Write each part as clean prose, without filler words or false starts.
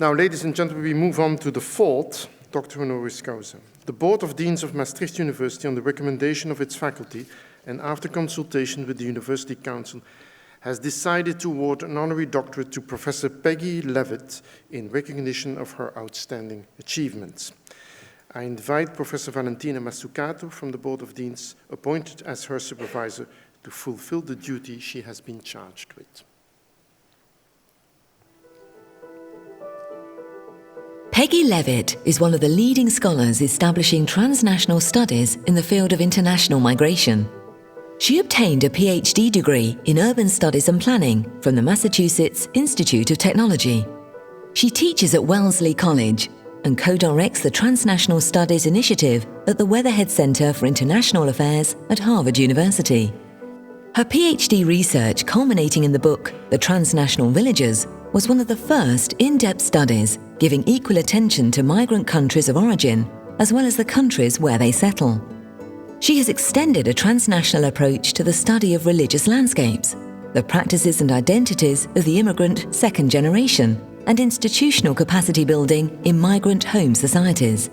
Now, ladies and gentlemen, we move on to the fourth Doctor honoris causa. The Board of Deans of Maastricht University, on the recommendation of its faculty and after consultation with the University Council, has decided to award an honorary doctorate to Professor Peggy Levitt in recognition of her outstanding achievements. I invite Professor Valentina Mazzucato from the Board of Deans, appointed as her supervisor, to fulfill the duty she has been charged with. Peggy Levitt is one of the leading scholars establishing transnational studies in the field of international migration. She obtained a PhD degree in urban studies and planning from the Massachusetts Institute of Technology. She teaches at Wellesley College and co-directs the Transnational Studies Initiative at the Weatherhead Center for International Affairs at Harvard University. Her PhD research, culminating in the book The Transnational Villagers, was one of the first in-depth studies giving equal attention to migrant countries of origin, as well as the countries where they settle. She has extended a transnational approach to the study of religious landscapes, the practices and identities of the immigrant second generation, and institutional capacity building in migrant home societies.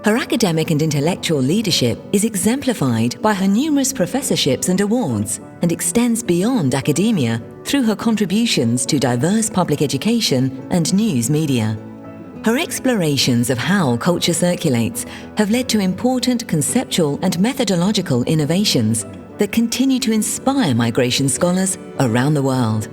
Her academic and intellectual leadership is exemplified by her numerous professorships and awards, and extends beyond academia through her contributions to diverse public education and news media. Her explorations of how culture circulates have led to important conceptual and methodological innovations that continue to inspire migration scholars around the world.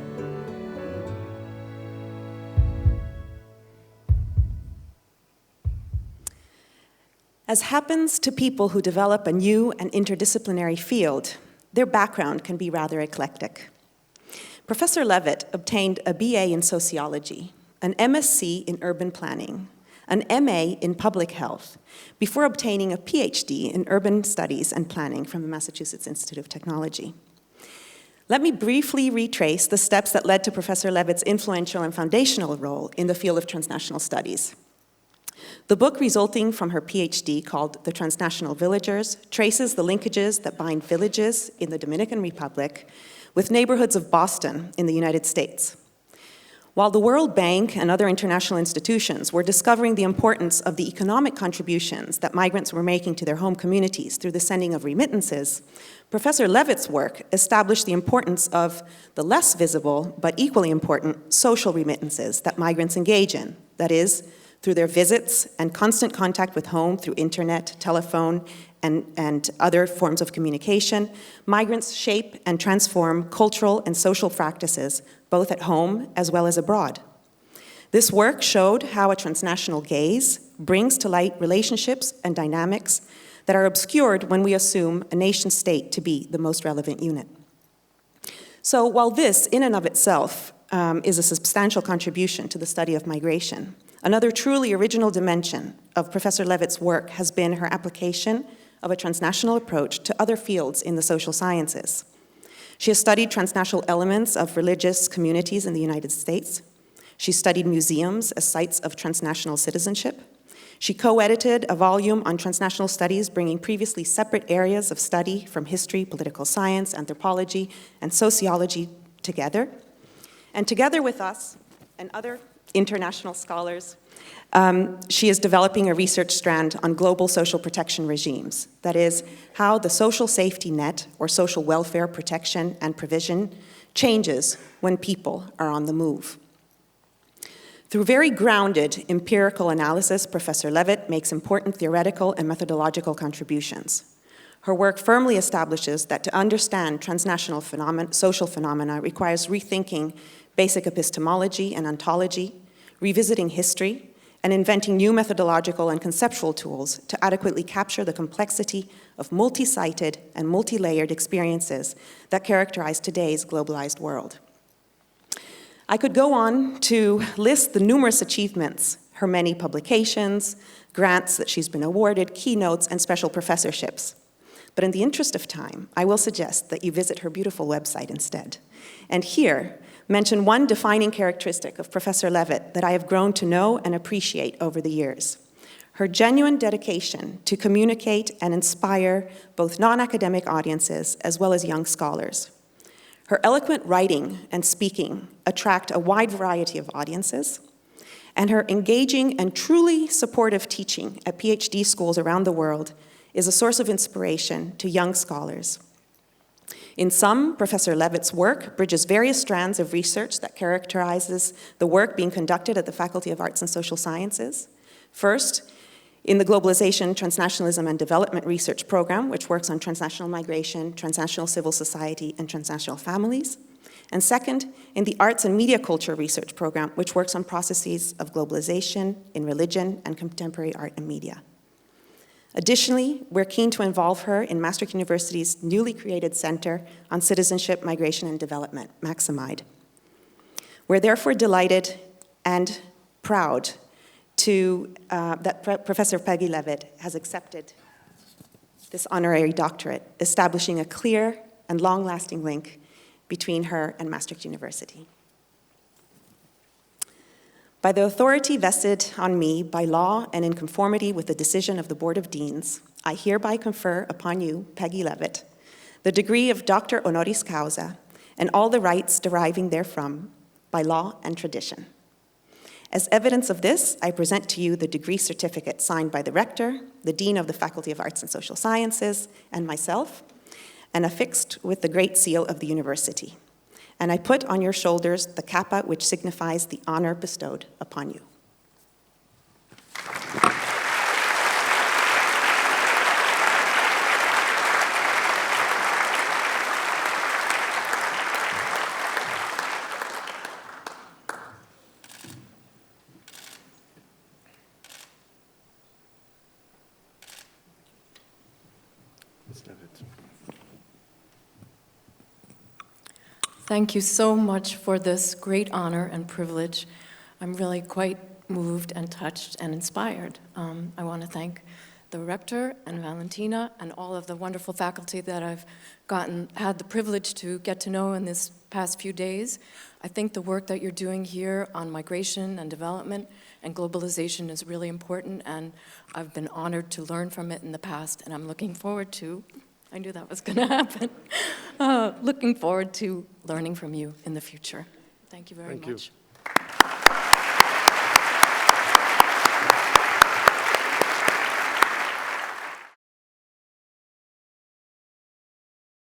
As happens to people who develop a new and interdisciplinary field, their background can be rather eclectic. Professor Levitt obtained a BA in sociology, an MSc in urban planning, an MA in public health, before obtaining a PhD in urban studies and planning from the Massachusetts Institute of Technology. Let me briefly retrace the steps that led to Professor Levitt's influential and foundational role in the field of transnational studies. The book resulting from her PhD, called The Transnational Villagers, traces the linkages that bind villages in the Dominican Republic with neighborhoods of Boston in the United States. While the World Bank and other international institutions were discovering the importance of the economic contributions that migrants were making to their home communities through the sending of remittances, Professor Levitt's work established the importance of the less visible but equally important social remittances that migrants engage in, that is, through their visits and constant contact with home through internet, telephone, and other forms of communication, migrants shape and transform cultural and social practices, both at home as well as abroad. This work showed how a transnational gaze brings to light relationships and dynamics that are obscured when we assume a nation state to be the most relevant unit. So while this, in and of itself, is a substantial contribution to the study of migration, another truly original dimension of Professor Levitt's work has been her application of a transnational approach to other fields in the social sciences. She has studied transnational elements of religious communities in the United States. She studied museums as sites of transnational citizenship. She co-edited a volume on transnational studies, bringing previously separate areas of study from history, political science, anthropology, and sociology together. And together with us and other international scholars, she is developing a research strand on global social protection regimes. That is, how the social safety net, or social welfare protection and provision, changes when people are on the move. Through very grounded empirical analysis, Professor Levitt makes important theoretical and methodological contributions. Her work firmly establishes that to understand transnational social phenomena requires rethinking basic epistemology and ontology, revisiting history, and inventing new methodological and conceptual tools to adequately capture the complexity of multi-sited and multi-layered experiences that characterize today's globalized world. I could go on to list the numerous achievements, her many publications, grants that she's been awarded, keynotes, and special professorships. But in the interest of time, I will suggest that you visit her beautiful website instead. And here, mention one defining characteristic of Professor Levitt that I have grown to know and appreciate over the years: her genuine dedication to communicate and inspire both non-academic audiences as well as young scholars. Her eloquent writing and speaking attract a wide variety of audiences, and her engaging and truly supportive teaching at PhD schools around the world is a source of inspiration to young scholars. In sum, Professor Levitt's work bridges various strands of research that characterizes the work being conducted at the Faculty of Arts and Social Sciences. First, in the Globalization, Transnationalism, and Development Research Program, which works on transnational migration, transnational civil society, and transnational families. And second, in the Arts and Media Culture Research Program, which works on processes of globalization in religion and contemporary art and media. Additionally, we're keen to involve her in Maastricht University's newly created Center on Citizenship, Migration, and Development, Maximide. We're therefore delighted and proud that Professor Peggy Levitt has accepted this honorary doctorate, establishing a clear and long-lasting link between her and Maastricht University. By the authority vested on me by law and in conformity with the decision of the Board of Deans, I hereby confer upon you, Peggy Levitt, the degree of Doctor Honoris Causa and all the rights deriving therefrom by law and tradition. As evidence of this, I present to you the degree certificate signed by the Rector, the Dean of the Faculty of Arts and Social Sciences, and myself, and affixed with the Great Seal of the University. And I put on your shoulders the kappa which signifies the honor bestowed upon you. Thank you so much for this great honor and privilege. I'm really quite moved and touched and inspired. I want to thank the Rector and Valentina and all of the wonderful faculty that I've had the privilege to get to know in this past few days. I think the work that you're doing here on migration and development and globalization is really important, and I've been honored to learn from it in the past, and I'm looking forward to, I knew that was going to happen, looking forward to learning from you in the future. Thank you very much. You.